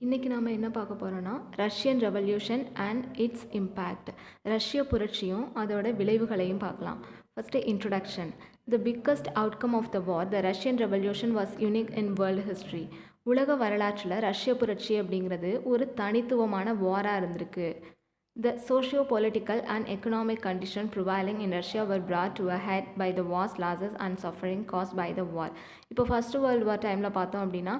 இன்றைக்கி நாம் என்ன பார்க்க போகிறோன்னா Russian revolution and its impact. ரஷ்ய புரட்சியும் அதோட விளைவுகளையும் பார்க்கலாம். First introduction. The biggest outcome of the war the Russian revolution was unique in world history. உலக வரலாற்றில் ரஷ்ய புரட்சி அப்படிங்கிறது ஒரு தனித்துவமான வாராக இருந்திருக்கு. The socio-political and economic conditions prevailing in Russia were brought to a head by the vast losses and suffering caused by the war. இப்போ first world war டைமில் பார்த்தோம் அப்படின்னா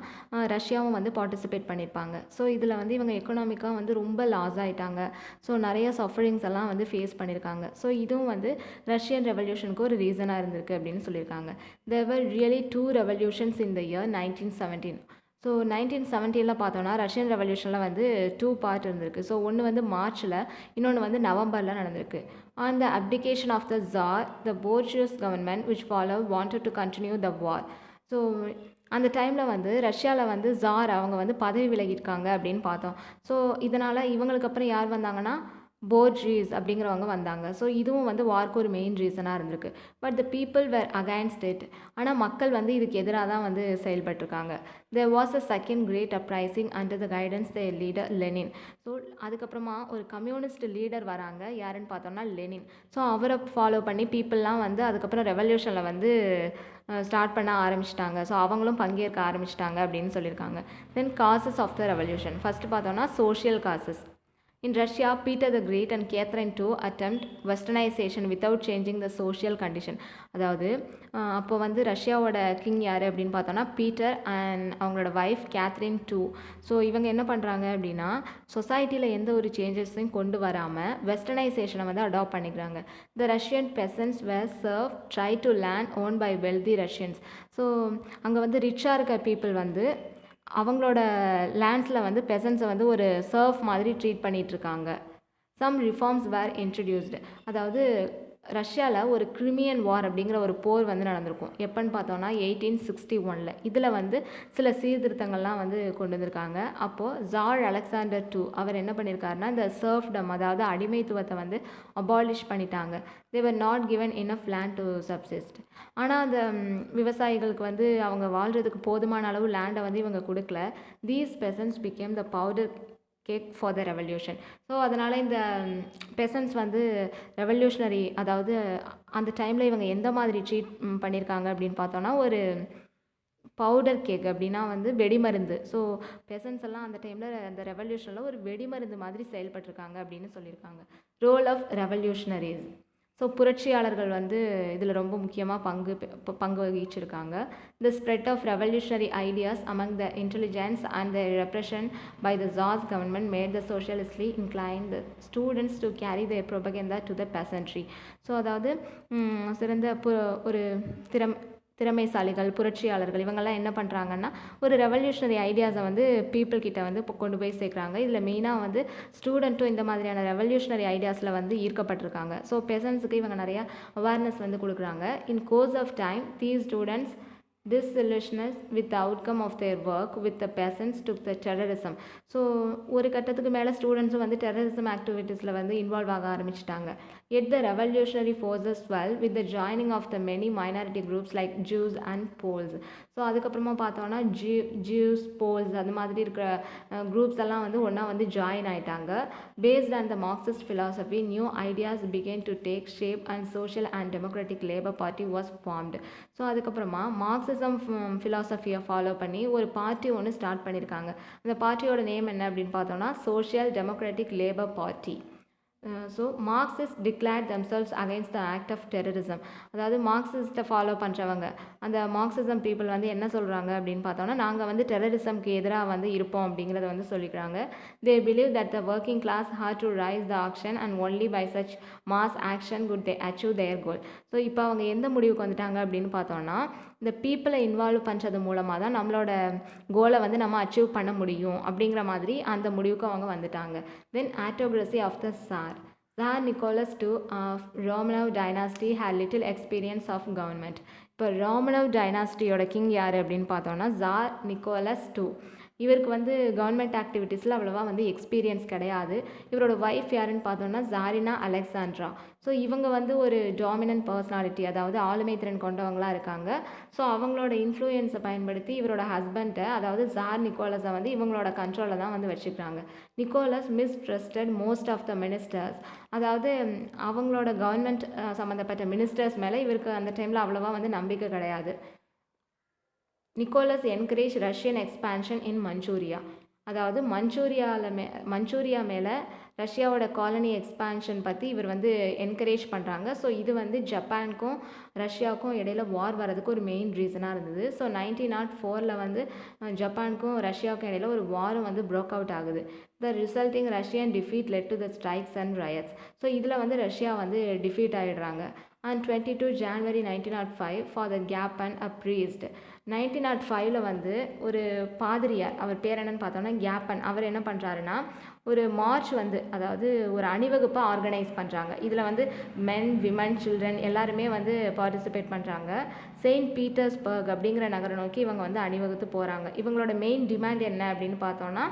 ரஷ்யாவும் வந்து பார்ட்டிசிபேட் பண்ணியிருப்பாங்க. ஸோ இதில் வந்து இவங்க எக்கனாமிக்காக வந்து ரொம்ப லாஸ் ஆகிட்டாங்க. ஸோ நிறைய சஃபரிங்ஸ் எல்லாம் வந்து ஃபேஸ் பண்ணியிருக்காங்க. ஸோ இதுவும் வந்து ரஷ்யன் ரெவல்யூஷனுக்கு ஒரு ரீசனாக இருந்திருக்கு அப்படின்னு சொல்லியிருக்காங்க. There were really two revolutions in the year 1917. So 1917 பார்த்தோன்னா ரஷ்யன் ரெவல்யூஷனில் வந்து 2 பார்ட் இருந்திருக்கு. ஸோ ஒன்று வந்து மார்ச்சில், இன்னொன்று வந்து நவம்பரில் நடந்திருக்கு. On the abdication of the tsar the bourgeois government which follow wanted to continue the war. So அந்த டைமில் வந்து ரஷ்யாவில் வந்து ஜார் அவங்க வந்து பதவி விலகியிருக்காங்க அப்படின்னு பார்த்தோம். ஸோ இதனால் இவங்களுக்கு அப்புறம் யார் வந்தாங்கன்னா போர்ஜீஸ் அப்படிங்கிறவங்க வந்தாங்க. ஸோ இதுவும் வந்து வார்க்கு ஒரு மெயின் ரீசனாக இருந்திருக்கு. But the people were against it. ஆனால் மக்கள் வந்து இதுக்கு எதிராக தான் வந்து செயல்பட்டிருக்காங்க. There was a second great uprising under the guidance the leader Lenin. So அதுக்கப்புறமா ஒரு கம்யூனிஸ்ட் லீடர் வராங்க, யாருன்னு பார்த்தோம்னா லெனின். ஸோ அவரை ஃபாலோ பண்ணி பீப்புளெலாம் வந்து அதுக்கப்புறம் ரெவல்யூஷனில் வந்து ஸ்டார்ட் பண்ண ஆரம்பிச்சிட்டாங்க. ஸோ அவங்களும் பங்கேற்க ஆரம்பிச்சிட்டாங்க அப்படின்னு சொல்லியிருக்காங்க. Then causes of the revolution. First பார்த்தோம்னா social causes. In Russia, Peter the Great and Catherine II attempt westernization without changing the social condition. அதாவது அப்போ வந்து ரஷ்யாவோட கிங் யார் அப்படின்னு பார்த்தோன்னா பீட்டர் அண்ட் அவங்களோட ஒய்ஃப் கேத்ரின் II. ஸோ இவங்க என்ன பண்ணுறாங்க அப்படின்னா சொசைட்டியில் எந்த ஒரு சேஞ்சஸையும் கொண்டு வராமல் வெஸ்டர்னைசேஷனை வந்து அடாப்ட் பண்ணிக்கிறாங்க. The Russian peasants were serve try to land own by wealthy Russians. So அங்கே வந்து ரிச்சாக இருக்க பீப்புள் வந்து அவங்களோட லேண்ட்ஸில் வந்து பெசன்ஸை வந்து ஒரு சர்ஃப் மாதிரி ட்ரீட் பண்ணிகிட்ருக்காங்க. சம் ரிஃபார்ம்ஸ் வேர் இன்ட்ரடியூஸ்டு. அதாவது ரஷ்யாவில் ஒரு கிரிமியன் வார் அப்படிங்கிற ஒரு போர் வந்து நடந்திருக்கும். எப்போன்னு பார்த்தோன்னா 1861. இதில் வந்து சில சீர்திருத்தங்கள்லாம் வந்து கொண்டு வந்திருக்காங்க. அப்போது ஜார் அலெக்சாண்டர் II அவர் என்ன பண்ணியிருக்காருன்னா இந்த சர்ஃப்டம், அதாவது அடிமைத்துவத்தை வந்து அபாலிஷ் பண்ணிட்டாங்க. They were not given enough land to subsist. ஆனால் அந்த விவசாயிகளுக்கு வந்து அவங்க வாழ்கிறதுக்கு போதுமான அளவு லேண்டை வந்து இவங்க கொடுக்கல. These பெசன்ஸ் became the powder cake for the revolution. So அதனால் இந்த பெசன்ஸ் வந்து ரெவல்யூஷனரி, அதாவது அந்த டைமில் இவங்க எந்த மாதிரி ட்ரீட் பண்ணியிருக்காங்க அப்படின்னு பார்த்தோன்னா ஒரு பவுடர் கேக் அப்படின்னா வந்து வெடிமருந்து. ஸோ பெசன்ஸ் எல்லாம் அந்த டைமில் அந்த ரெவல்யூஷனில் ஒரு வெடிமருந்து மாதிரி செயல்பட்டிருக்காங்க அப்படின்னு சொல்லியிருக்காங்க. Role of revolutionaries. ஸோ புரட்சியாளர்கள் வந்து இதில் ரொம்ப முக்கியமாக பங்கு வகிச்சிருக்காங்க. The spread of revolutionary ideas among the intelligence and the repression by the tsar's government made the socialistly incline the students to carry the propaganda to the peasantry. So அதாவது சிறந்த ஒரு திறமைசாலிகள், புரட்சியாளர்கள் இவங்கெல்லாம் என்ன பண்ணுறாங்கன்னா ஒரு ரெவல்யூஷனரி ஐடியாஸை வந்து பீப்புள் கிட்ட வந்து கொண்டு போய் சேர்க்குறாங்க. இதில் மெயினாக வந்து ஸ்டூடெண்ட்டும் இந்த மாதிரியான ரெவல்யூஷனரி ஐடியாஸில் வந்து ஈர்க்கப்பட்டிருக்காங்க. ஸோ பெசன்ஸுக்கு இவங்க நிறையா அவேர்னஸ் வந்து கொடுக்குறாங்க. In course of time these students disillusioned with the outcome of their work with the peasants took the terrorism. So ஒரு கட்டத்துக்கு மேலே ஸ்டூடெண்ட்ஸும் வந்து டெரரிசம் ஆக்டிவிட்டீஸில் வந்து இன்வால்வ் ஆக ஆரம்பிச்சிட்டாங்க. Yet the revolutionary forces swell with the joining of the many minority groups like Jews and Poles. So அதுக்கப்புறமா பார்த்தோன்னா ஜூஸ், போல்ஸ் அந்த மாதிரி இருக்கிற குரூப்ஸ் எல்லாம் வந்து ஒன்றா வந்து ஜாயின் ஆகிட்டாங்க. Based on the Marxist philosophy, new ideas began to take shape and social and democratic labor party was formed. So அதுக்கப்புறமா மார்க்சிசம் ஃபிலாசபியை ஃபாலோ பண்ணி ஒரு பார்ட்டி ஒன்று ஸ்டார்ட் பண்ணியிருக்காங்க. அந்த பார்ட்டியோட நேம் என்ன அப்படின்னு பார்த்தோன்னா social democratic labour party. So Marxist declared themselves against the act of terrorism. அதாவது மார்க்சிஸ்ட்டை ஃபாலோ பண்ணுறவங்க, அந்த மார்க்சிசம் பீப்புள் வந்து என்ன சொல்கிறாங்க அப்படின்னு பார்த்தோன்னா நாங்கள் வந்து டெரரிசம்க்கு எதிராக வந்து இருப்போம் அப்படிங்கிறத வந்து சொல்லிக்கிறாங்க. They believe that the working class had to rise the action and only by such mass action could they achieve their goal. So இப்போ அவங்க எந்த முடிவுக்கு வந்துட்டாங்க அப்படின்னு பார்த்தோன்னா இந்த பீப்புளை இன்வால்வ் பண்ணுறது மூலமாக தான் நம்மளோட கோலை வந்து நம்ம அச்சீவ் பண்ண முடியும் அப்படிங்கிற மாதிரி அந்த முடிவுக்கு அவங்க வந்துட்டாங்க. Then autocracy of the tsar. Tsar Nicholas II of Romanov dynasty had little experience of government. இப்போ ரோமனவ் டைனாஸ்டியோட கிங் யார் அப்படின்னு பார்த்தோன்னா ஜார் நிக்கோலஸ் II. இவருக்கு வந்து கவர்மெண்ட் ஆக்டிவிட்டீஸில் அவ்வளோவா வந்து எக்ஸ்பீரியன்ஸ் கிடையாது. இவரோட ஒய்ஃப் யாருன்னு பார்த்தோம்னா ஜாரினா அலெக்சாண்ட்ரா. ஸோ இவங்க வந்து ஒரு டாமினன்ட் பர்சனாலிட்டி, அதாவது ஆளுமை திறன் கொண்டவங்களாக இருக்காங்க. ஸோ அவங்களோட இன்ஃப்ளூயன்ஸை பயன்படுத்தி இவரோட ஹஸ்பண்டை, அதாவது ஜார் நிக்கோலஸை வந்து இவங்களோட கண்ட்ரோலில் தான் வந்து வச்சுக்கிறாங்க. Nicholas mistrusted most of the ministers, அதாவது அவங்களோட கவர்மெண்ட் சம்மந்தப்பட்ட மினிஸ்டர்ஸ் மேலே இவருக்கு அந்த டைமில் அவ்வளோவா வந்து நம்பிக்கை கிடையாது. நிக்கோலஸ் என்கரேஜ் ரஷ்யன் எக்ஸ்பான்ஷன் இன் மஞ்சூரியா, அதாவது மஞ்சூரியா மேலே ரஷ்யாவோட காலனி எக்ஸ்பான்ஷன் பற்றி இவர் வந்து என்கரேஜ் பண்ணுறாங்க. ஸோ இது வந்து ஜப்பானுக்கும் ரஷ்யாவுக்கும் இடையில வார் வரதுக்கு ஒரு மெயின் ரீசனாக இருந்தது. ஸோ 1904 வந்து ஜப்பானுக்கும் ரஷ்யாவுக்கும் இடையில ஒரு வாரும் வந்து ப்ரோக் அவுட் ஆகுது. The resulting Russian defeat led to the strikes and riots. So இதில் வந்து ரஷ்யா வந்து டிஃபீட் ஆகிடுறாங்க. And 22 January 1905 Father Gapon a priest. 1905 வந்து ஒரு பாதிரியார், அவர் பேர் என்னன்னு பார்த்தோன்னா கேப்பன், அவர் என்ன பண்ணுறாருன்னா ஒரு மார்ச் வந்து, அதாவது ஒரு அணிவகுப்பை ஆர்கனைஸ் பண்ணுறாங்க. இதில் வந்து மென், விமன், சில்ட்ரன் எல்லாருமே வந்து பார்ட்டிசிபேட் பண்ணுறாங்க. செயின்ட் பீட்டர்ஸ்பர்க் அப்படிங்கிற நகரை நோக்கி இவங்க வந்து அணிவகுத்து போகிறாங்க. இவங்களோட மெயின் டிமாண்ட் என்ன அப்படின்னு பார்த்தோன்னா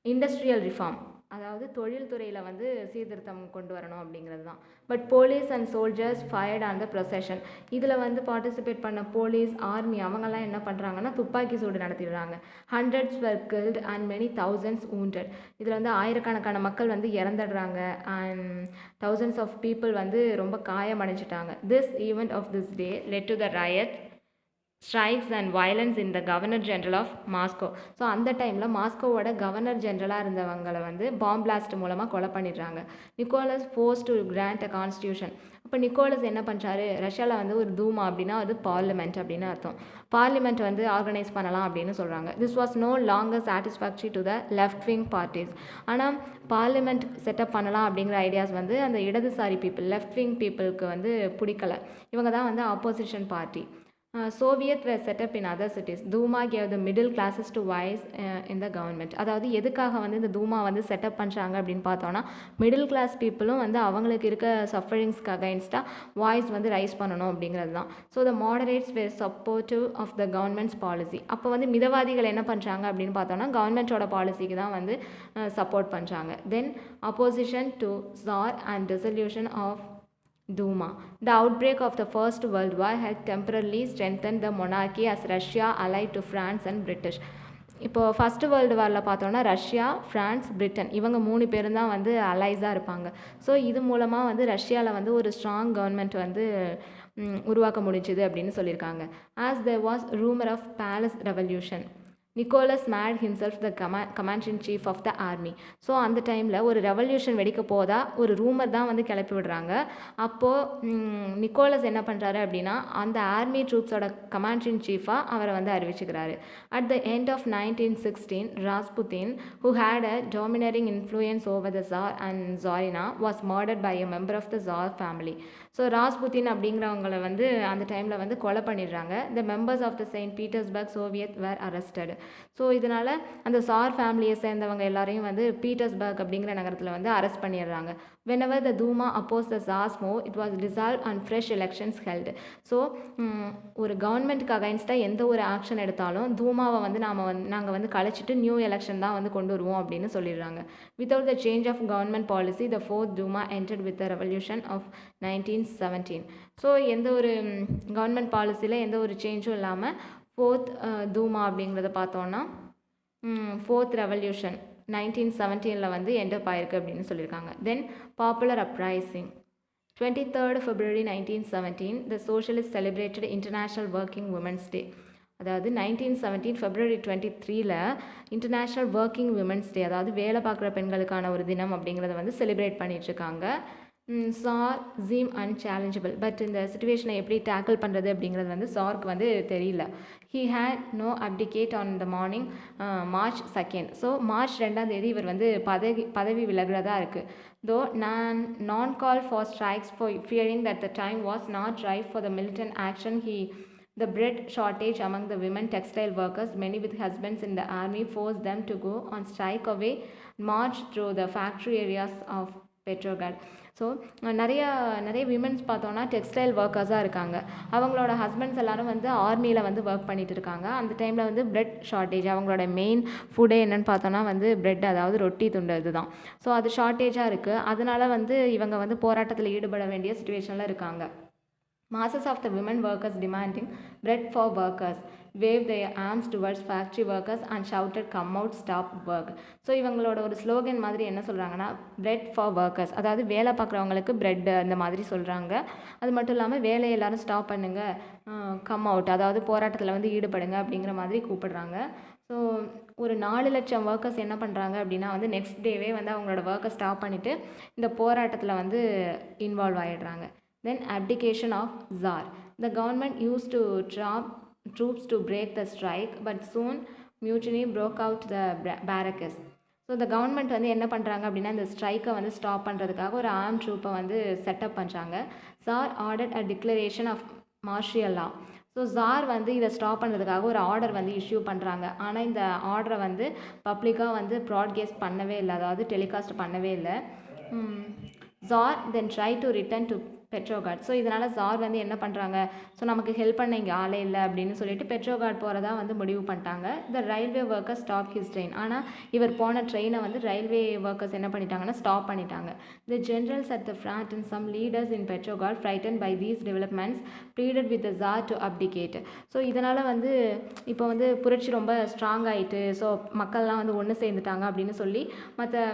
இண்டஸ்ட்ரியல் ரிஃபார்ம், அதாவது தொழில்துறையில் வந்து சீர்திருத்தம் கொண்டு வரணும் அப்படிங்கிறது தான். But police and soldiers fired on the procession. இதில் வந்து பார்ட்டிசிபேட் பண்ண போலீஸ், ஆர்மி அவங்கெல்லாம் என்ன பண்ணுறாங்கன்னா துப்பாக்கி சூடு நடத்திடுறாங்க. Hundreds were killed and many thousands wounded. இதில் வந்து ஆயிரக்கணக்கான மக்கள் வந்து இறந்துடுறாங்க அண்ட் thousands of people வந்து ரொம்ப காயமடைஞ்சிட்டாங்க. This event of this day led to the riots, strikes and violence in the governor general of Moscow. So அந்த டைமில் மாஸ்கோவோட கவர்னர் ஜென்ரலாக இருந்தவங்களை வந்து பாம் பிளாஸ்ட் மூலமாக கொலை பண்ணிடுறாங்க. Nicholas force to grant a constitution. அப்போ நிக்கோலஸ் என்ன பண்ணுறாரு, ரஷ்யாவில் வந்து ஒரு தூமா அப்படின்னா அது பார்லிமெண்ட் அப்படின்னு அர்த்தம். பார்லிமெண்ட் வந்து ஆர்கனைஸ் பண்ணலாம் அப்படின்னு சொல்கிறாங்க. This was no longer satisfactory to the left wing parties. ஆனால் பார்லிமெண்ட் செட்டப் பண்ணலாம் அப்படிங்கிற ஐடியாஸ் வந்து அந்த இடதுசாரி பீப்புள், லெஃப்ட் விங் பீப்புளுக்கு வந்து பிடிக்கல. இவங்க தான் வந்து opposition party. Soviet were set up in other cities. தூமா gave the middle classes to voice in the government. அதாவது எதுக்காக வந்து இந்த தூமா வந்து செட்டப் பண்ணுறாங்க அப்படின்னு பார்த்தோன்னா மிடில் கிளாஸ் பீப்புளும் வந்து அவங்களுக்கு இருக்க சஃபரிங்ஸ்க்கு அகைன்ஸ்டாக வாய்ஸ் வந்து ரைஸ் பண்ணணும் அப்படிங்கிறது தான். So the moderates were supportive of the government's policy. அப்போ வந்து மிதவாதிகள் என்ன பண்ணுறாங்க அப்படின்னு பார்த்தோன்னா கவர்மெண்ட்டோட பாலிசிக்கு தான் வந்து சப்போர்ட் பண்ணுறாங்க. Then opposition to tsar and dissolution of Duma. The outbreak of the First World War had temporarily strengthened the monarchy as Russia allied to France and British. இப்போது ஃபஸ்ட் வேர்ல்டு வாரில் பார்த்தோன்னா ரஷ்யா, ஃப்ரான்ஸ், பிரிட்டன் இவங்க 3 பேரும் தான் வந்து அலைஸாக இருப்பாங்க. So இது மூலமாக வந்து ரஷ்யாவில் வந்து ஒரு ஸ்ட்ராங் கவர்மெண்ட் வந்து உருவாக்க முடிஞ்சுது அப்படின்னு சொல்லியிருக்காங்க. As there was rumor of Palace Revolution, Nicholas made himself the commander in chief of the army. So அந்த டைமில் ஒரு ரெவல்யூஷன் வெடிக்க போதா ஒரு ரூமர் தான் வந்து கிளப்பி விடுறாங்க. அப்போது நிக்கோலஸ் என்ன பண்ணுறாரு அப்படின்னா அந்த ஆர்மி ட்ரூப்ஸோட கமாண்டர் இன் சீஃபாக அவரை வந்து அறிவிச்சுக்கிறாரு. At the end of 1916 Rasputin, who had a domineering influence over the Tsar and Tsarina, was murdered by a member of the Tsar family. So Rasputin அப்படிங்கிறவங்களை வந்து அந்த டைமில் வந்து கொலை பண்ணிடுறாங்க. The members of the Saint Petersburg soviet were arrested. So இதனால் அந்த sir ஃபேமிலியை சேர்ந்தவங்க எல்லாரையும் வந்து பீட்டர்ஸ்பர்க் அப்படிங்கிற நகரத்தில் வந்து அரெஸ்ட் பண்ணிடுறாங்க. whenever the Duma opposed the Tsar's move, it was dissolved and fresh elections held. So ஒரு கவர்மெண்ட்டுக்கு அகைன்ஸ்டாக எந்த ஒரு ஆக்ஷன் எடுத்தாலும் தூமாவை வந்து நாங்கள் வந்து கழிச்சிட்டு நியூ எலெக்ஷன் தான் வந்து கொண்டு வருவோம் அப்படின்னு சொல்லிடுறாங்க. Without the change of government policy the fourth Duma entered with the revolution of 1917. So எந்த ஒரு கவர்மெண்ட் பாலிசியில் எந்த ஒரு சேஞ்சும் இல்லாமல் ஃபோர்த் தூமா அப்படிங்கிறத பார்த்தோன்னா ஃபோர்த் ரெவல்யூஷன் 1917 வந்து என்டப் ஆயிருக்கு அப்படின்னு சொல்லியிருக்காங்க. தென் popular uprising 23rd February 1917 the socialists celebrated International Working Women's Day. அதாவது 1917 February 23 international working women's day, அதாவது வேலை பார்க்குற பெண்களுக்கான ஒரு தினம் அப்படிங்கிறத வந்து செலிப்ரேட் பண்ணிகிட்ருக்காங்க. சார் ஜீம் அன்சேலஞ்சபிள், பட் இந்த சுச்சுவேஷனை எப்படி டேக்கிள் பண்ணுறது அப்படிங்கிறது வந்து சார்க்கு வந்து தெரியல. He had no abdicate on the morning March 2. So March 2 இவர் வந்து பதவி விலகிறதா இருக்குது. Though none call for strikes for fearing that the time was not ripe for the militant action. The bread shortage among the women textile workers, many with husbands in the army, forced them to go on strike away, march through the factory areas of Petrograd. So நிறைய நிறைய women's பார்த்தோன்னா textile ஒர்க்கர்ஸாக இருக்காங்க. அவங்களோட husbands எல்லாரும் வந்து ஆர்மியில் வந்து work பண்ணிட்டு இருக்காங்க. அந்த டைமில் வந்து பிரெட் ஷார்ட்டேஜ், அவங்களோட மெயின் ஃபுட்டே என்னென்னு பார்த்தோன்னா வந்து பிரெட், அதாவது ரொட்டி துண்டு இதுதான். ஸோ அது ஷார்ட்டேஜாக இருக்குது. அதனால வந்து இவங்க வந்து போராட்டத்தில் ஈடுபட வேண்டிய சுச்சுவேஷனில் இருக்காங்க. Masses of the women workers demanding bread for workers waved their arms towards factory workers and shouted, come out, stop work. So இவங்களோட ஒரு ஸ்லோகன் மாதிரி என்ன சொல்கிறாங்கன்னா, bread for workers, அதாவது வேலை பார்க்குறவங்களுக்கு பிரெட் அந்த மாதிரி சொல்கிறாங்க. அது மட்டும் இல்லாமல் வேலையை எல்லாரும் ஸ்டாப் பண்ணுங்க, கம் அவுட், அதாவது போராட்டத்தில் வந்து ஈடுபடுங்க அப்படிங்கிற மாதிரி கூப்பிடுறாங்க. ஸோ ஒரு 4 லட்சம் ஒர்க்கர்ஸ் என்ன பண்ணுறாங்க அப்படின்னா வந்து நெக்ஸ்ட் டேவே வந்து அவங்களோட ஒர்க்கை ஸ்டாப் பண்ணிவிட்டு இந்த போராட்டத்தில் வந்து involve ஆகிடுறாங்க. Then abdication of Czar. The government used to drop troops to break the strike, but soon mutiny broke out the barracks. So இந்த கவர்மெண்ட் வந்து என்ன பண்ணுறாங்க அப்படின்னா இந்த ஸ்ட்ரைக்கை வந்து ஸ்டாப் பண்ணுறதுக்காக ஒரு ஆர்ம் ட்ரூப்பை வந்து செட்டப் பண்ணுறாங்க. Tsar order a declaration of martial law. So tsar வந்து இதை ஸ்டாப் பண்ணுறதுக்காக ஒரு ஆர்டர் வந்து இஷ்யூ பண்ணுறாங்க. ஆனால் இந்த ஆர்டரை வந்து பப்ளிக்காக வந்து ப்ராட்காஸ்ட் பண்ணவே இல்லை, அதாவது டெலிகாஸ்ட் பண்ணவே இல்லை. Tsar then try to return to Petrograd. So இதனால் சார் வந்து என்ன பண்ணுறாங்க, ஸோ நமக்கு ஹெல்ப் பண்ண இங்கே ஆளே இல்லை அப்படின்னு சொல்லிட்டு பெட்ரோகார்ட் போகிறதா வந்து முடிவு பண்ணிட்டாங்க. The railway workers stop his train. ஆனால் இவர் போன ட்ரெயினை வந்து ரயில்வே ஒர்க்கர்ஸ் என்ன பண்ணிட்டாங்கன்னா ஸ்டாப் பண்ணிட்டாங்க. The generals at the front and some leaders in Petrograd frighten by these developments pleaded with the tsar to abdicate. So இதனால் வந்து இப்போ வந்து புரட்சி ரொம்ப ஸ்ட்ராங் ஆகிட்டு, ஸோ மக்கள்லாம் வந்து ஒன்று சேர்ந்துட்டாங்க அப்படின்னு சொல்லி மற்ற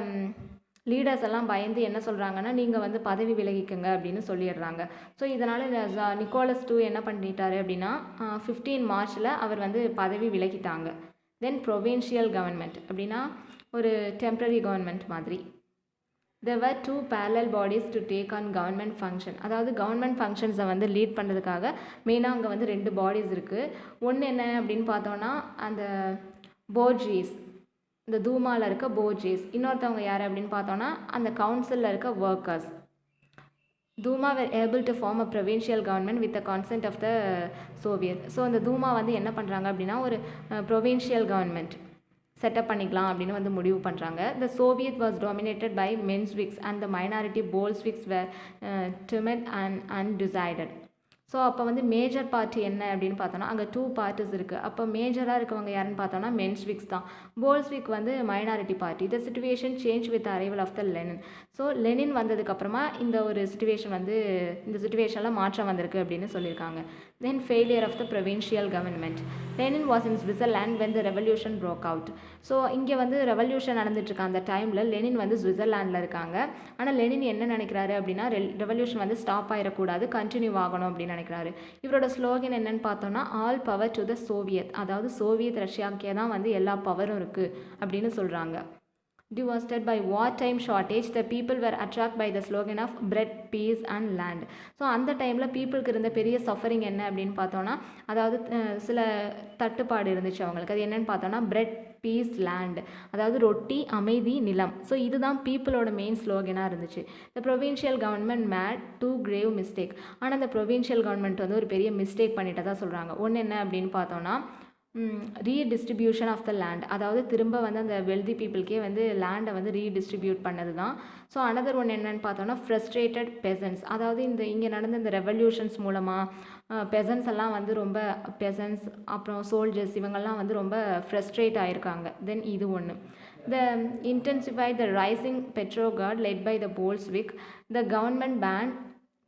லீடர்ஸ் எல்லாம் பயந்து என்ன சொல்கிறாங்கன்னா, நீங்கள் வந்து பதவி விலகிக்குங்க அப்படின்னு சொல்லிடுறாங்க. ஸோ இதனால் நிக்கோலஸ் II என்ன பண்ணிட்டாரு அப்படின்னா 15 மார்ச்சில் அவர் வந்து பதவி விலகிட்டாங்க. தென் ப்ரொவின்ஷியல் கவர்மெண்ட் அப்படின்னா ஒரு டெம்ப்ரரி கவர்மெண்ட் மாதிரி. There were 2 parallel bodies to take on government function. அதாவது கவர்மெண்ட் ஃபங்க்ஷன்ஸை வந்து லீட் பண்ணுறதுக்காக மெயினாக அங்கே வந்து 2 பாடிஸ் இருக்குது. ஒன்று என்ன அப்படின்னு பார்த்தோன்னா அந்த போர்ஜீஸ், இந்த தூமாவில் இருக்க போர்ஜீஸ். இன்னொருத்தவங்க யார் அப்படின்னு பார்த்தோன்னா அந்த கவுன்சிலில் இருக்க workers. தூமா were able to form a provincial government with the consent of the Soviet. So அந்த தூமா வந்து என்ன பண்ணுறாங்க அப்படின்னா ஒரு ப்ரொவின்ஷியல் கவர்மெண்ட் செட்டப் பண்ணிக்கலாம் அப்படின்னு வந்து முடிவு பண்ணுறாங்க. The soviet was dominated by Mensheviks and the minority Bolsheviks were timid and undecided. So அப்போ வந்து மேஜர் பார்ட்டி என்ன அப்படின்னு பார்த்தோன்னா அங்கே 2 பார்ட்டிஸ் இருக்குது. அப்போ மேஜராக இருக்கவங்க யாருன்னு பார்த்தோன்னா மென்ஸ்விக்ஸ் தான். போல்ஸ்விக் வந்து minority party. The situation change with arrival of the Lenin. So Lenin வந்ததுக்கப்புறமா இந்த ஒரு சிச்சுவேஷன் வந்து இந்த சிச்சுவேஷனில் மாற்றம் வந்திருக்கு அப்படின்னு சொல்லியிருக்காங்க. Then failure of the provincial government. Lenin was in Switzerland when the revolution broke out. So இங்கே வந்து ரெவல்யூஷன் நடந்துட்டுருக்க அந்த டைமில் லெனின் வந்து ஸ்விட்சர்லாண்டில் இருக்காங்க. ஆனால் லெனின் என்ன நினைக்கிறாரு அப்படின்னா ரெவல்யூஷன் வந்து ஸ்டாப் ஆகிடக்கூடாது, கண்டினியூ ஆகணும் அப்படின்னு நினைக்கிறாரு. இவரோட ஸ்லோகன் என்னன்னு பார்த்தோன்னா all power to the Soviet, அதாவது சோவியத் ரஷ்யாக்கே தான் வந்து எல்லா பவரும் இருக்குது அப்படின்னு சொல்கிறாங்க. Devastated by wartime shortage, the people were attracted by the slogan of bread, peace and land. So அந்த டைமில் பீப்புளுக்கு இருந்த பெரிய சஃபரிங் என்ன அப்படின்னு பார்த்தோன்னா அதாவது சில தட்டுப்பாடு இருந்துச்சு அவங்களுக்கு. அது என்னென்னு பார்த்தோன்னா பிரெட், பீஸ், லேண்ட், அதாவது ரொட்டி, அமைதி, நிலம். ஸோ இதுதான் பீப்புளோட மெயின் ஸ்லோகனாக இருந்துச்சு. The provincial government made 2 grave mistake. ஆனால் அந்த ப்ரொவின்ஷியல் கவர்மெண்ட் வந்து ஒரு பெரிய மிஸ்டேக் பண்ணிட்டு தான் சொல்கிறாங்க. ஒன்று என்ன அப்படின்னு பார்த்தோன்னா ரீடிஸ்ட்ரிபியூஷன் ஆஃப் த லேண்ட், அதாவது திரும்ப வந்து அந்த வெல்தி பீப்புளுக்கே வந்து லேண்டை வந்து ரீடிஸ்ட்ரிபியூட் பண்ணது தான். ஸோ அனதர் ஒன்று என்னென்னு பார்த்தோன்னா ஃப்ரஸ்ட்ரேட்டட் பெசன்ஸ், அதாவது இங்கே நடந்த இந்த ரெவல்யூஷன்ஸ் மூலமாக பெசன்ஸ் எல்லாம் வந்து ரொம்ப பெசன்ஸ் அப்புறம் சோல்ஜர்ஸ் இவங்கெல்லாம் வந்து ரொம்ப ஃப்ரஸ்ட்ரேட் ஆகிருக்காங்க. தென் இது ஒன்று. The intensified the rising Petrograd led by the Bolshevik. The government banned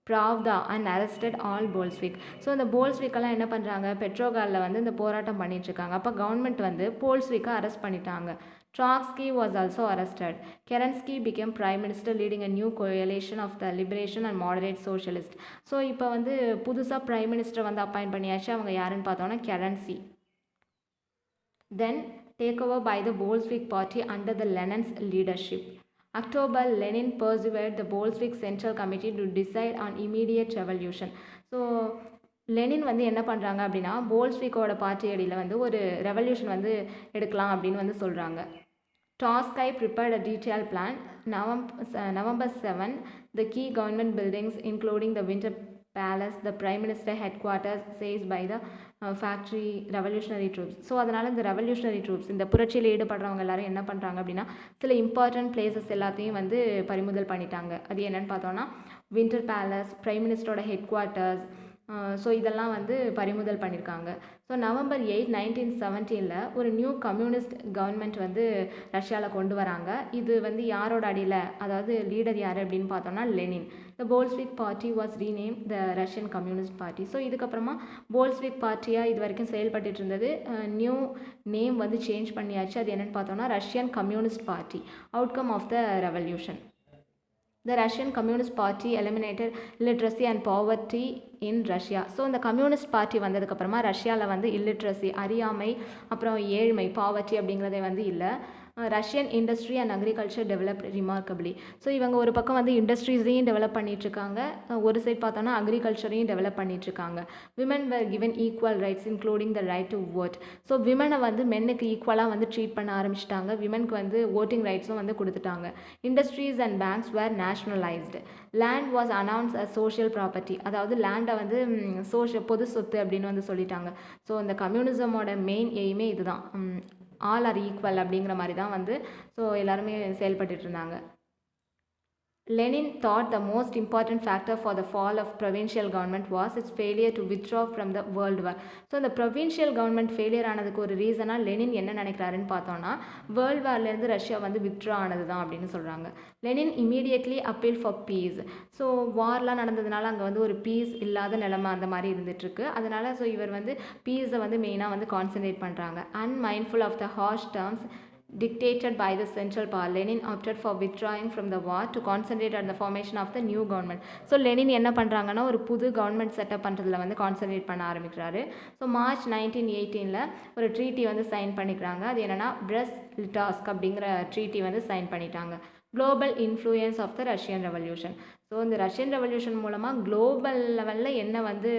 Pravda and arrested all Bolshevik. So இந்த போல்ஸ்விக்கெல்லாம் என்ன பண்ணுறாங்க, பெட்ரோகார்டில் வந்து இந்த போராட்டம் பண்ணிகிட்ருக்காங்க. அப்போ கவர்மெண்ட் வந்து போல்ஸ்விக்கை அரெஸ்ட் பண்ணிட்டாங்க. Trotsky was also arrested. Kerensky became prime minister leading a new coalition of the liberation and moderate socialist. So இப்போ வந்து புதுசாக பிரைம் மினிஸ்டர் வந்து அப்பாயிண்ட் பண்ணியாச்சு. அவங்க யாருன்னு பார்த்தோன்னா கெரன்சி. Then take over by the Bolshevik party under the Lenin's leadership. October, Lenin persuaded the Bolshevik Central Committee to decide on immediate revolution. So Lenin வந்து என்ன பண்ணுறாங்க அப்படின்னா போல்ஸ்விக்கோட பார்ட்டி அடியில் வந்து ஒரு ரெவல்யூஷன் வந்து எடுக்கலாம் அப்படின்னு வந்து சொல்கிறாங்க. Trotsky prepared a detailed plan. November 7, the key government buildings including the Winter Palace, the Prime Minister headquarters seized by the factory revolutionary troops. So அதனால் இந்த ரெவல்யூஷனரி ட்ரூப்ஸ் இந்த புரட்சியில் ஈடுபடுறவங்க எல்லாரும் என்ன பண்ணுறாங்க அப்படின்னா சில இம்பார்ட்டன்ட் பிளேசஸ் எல்லாத்தையும் வந்து பறிமுதல் பண்ணிட்டாங்க. அது என்னென்னு பார்த்தோன்னா வின்டர் பேலஸ், பிரைம் மினிஸ்டரோட ஹெட் குவார்ட்டர்ஸ், ஸோ இதெல்லாம் வந்து பறிமுதல் பண்ணியிருக்காங்க. ஸோ November 8, 1917 ஒரு நியூ கம்யூனிஸ்ட் கவர்மெண்ட் வந்து ரஷ்யாவில் கொண்டு வராங்க. இது வந்து யாரோட அடியில், அதாவது லீடர் யார் அப்படின்னு பார்த்தோம்னா Lenin. The Bolshevik party was rename the Russian communist party. So இதுக்கப்புறமா போல்ஸ்விக் பார்ட்டியாக இது வரைக்கும் செயல்பட்டு இருந்தது. நியூ நேம் வந்து சேஞ்ச் பண்ணியாச்சு. அது என்னென்னு பார்த்தோம்னா Russian communist party. Outcome of the revolution. The Russian Communist Party eliminated illiteracy and poverty in Russia. So இந்த கம்யூனிஸ்ட் பார்ட்டி வந்ததுக்கப்புறமா ரஷ்யாவில் வந்து இல்லிட்ரஸி, அறியாமை, அப்புறம் ஏழ்மை, பாவர்ட்டி அப்படிங்கிறதே வந்து இல்லை. Russian industry and agriculture developed remarkably. So இவங்க ஒரு பக்கம் வந்து இண்டஸ்ட்ரீஸையும் டெவலப் பண்ணிகிட்ருக்காங்க, ஒரு சைட் பார்த்தோன்னா அக்ரிகல்ச்சரையும் டெவலப் பண்ணிகிட்ருக்காங்க. Women were given equal rights including the right to vote. So விமனை வந்து மென்னுக்கு ஈக்குவலாக வந்து ட்ரீட் பண்ண ஆரம்பிச்சிட்டாங்க. விமனுக்கு வந்து ஓட்டிங் ரைட்ஸும் வந்து கொடுத்துட்டாங்க. Industries and banks were nationalized. Land was announce as social property. அதாவது லேண்டை வந்து பொது சொத்து அப்படின்னு வந்து சொல்லிட்டாங்க. ஸோ இந்த கம்யூனிசமோட மெயின் எய்மே இதுதான், ஆல் ஆர் ஈக்குவல் அப்படிங்கிற மாதிரி தான் வந்து ஸோ எல்லாருமே செயல்பட்டு இருந்தாங்க. Lenin thought the most important factor for the fall of provincial government was its failure to withdraw from the world war. So இந்த provincial government failure ஆனதுக்கு ஒரு ரீசனாக லெனின் என்ன நினைக்கிறாருன்னு பார்த்தோன்னா வேர்ல்டு வார்லேருந்து ரஷ்யா வந்து வித்ட்ரா ஆனது தான் அப்படின்னு சொல்கிறாங்க. Lenin immediately appeal for peace. So வார்லாம் நடந்ததுனால அங்கே வந்து ஒரு பீஸ் இல்லாத நிலைமை அந்த மாதிரி இருந்துகிட்ருக்கு. அதனால் ஸோ இவர் வந்து பீஸை வந்து மெயினாக வந்து கான்சன்ட்ரேட் பண்ணுறாங்க. Unmindful of the harsh terms dictated by the central power, Lenin opted for withdrawing from the war to concentrate on the formation of the new government. So Lenin என்ன பண்ணுறாங்கன்னா ஒரு புது கவர்மெண்ட் செட்டப் பண்ணுறதுல வந்து concentrate பண்ண ஆரம்பிக்கிறாரு. So March 1918 ஒரு treaty வந்து சைன் பண்ணிக்கிறாங்க. அது என்னென்னா பிரெஸ்ட்-லிட்டாஸ்க் அப்படிங்கிற ட்ரீட்டி வந்து சைன் பண்ணிட்டாங்க. Global influence of the Russian revolution. So இந்த ரஷ்யன் ரெவல்யூஷன் மூலமாக குளோபல் லெவலில் என்ன வந்து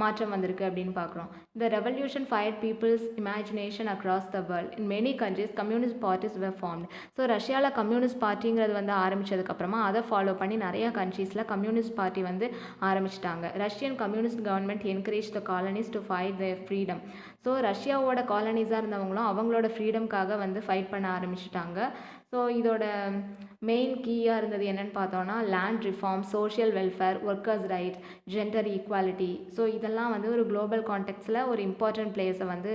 மாற்றம் வந்திருக்கு அப்படின்னு பார்க்குறோம். The revolution fired people's imagination across the world. In many countries communist parties were formed. So ரஷ்யாவில் கம்யூனிஸ்ட் பார்ட்டிங்கிறது வந்து ஆரம்பித்ததுக்கப்புறமா அதை ஃபாலோ பண்ணி நிறையா கண்ட்ரீஸில் கம்யூனிஸ்ட் பார்ட்டி வந்து ஆரம்பிச்சிட்டாங்க. Russian communist government encourage the colonies to fight the freedom. So ரஷ்யாவோட காலனிஸாக இருந்தவங்களும் அவங்களோட ஃப்ரீடம்காக வந்து ஃபைட் பண்ண ஆரம்பிச்சிட்டாங்க. ஸோ இதோட மெயின் கீயாக இருந்தது என்னென்னு பார்த்தோன்னா land reform, social welfare, workers right, gender equality. So இதெல்லாம் வந்து ஒரு குளோபல் கான்டெக்ட்ஸில் ஒரு இம்பார்ட்டன்ட் பிளேஸை வந்து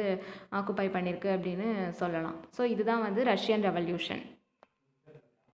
ஆக்குப்பை பண்ணியிருக்கு அப்படின்னு சொல்லலாம். ஸோ இதுதான் வந்து ரஷ்யன் ரெவல்யூஷன்.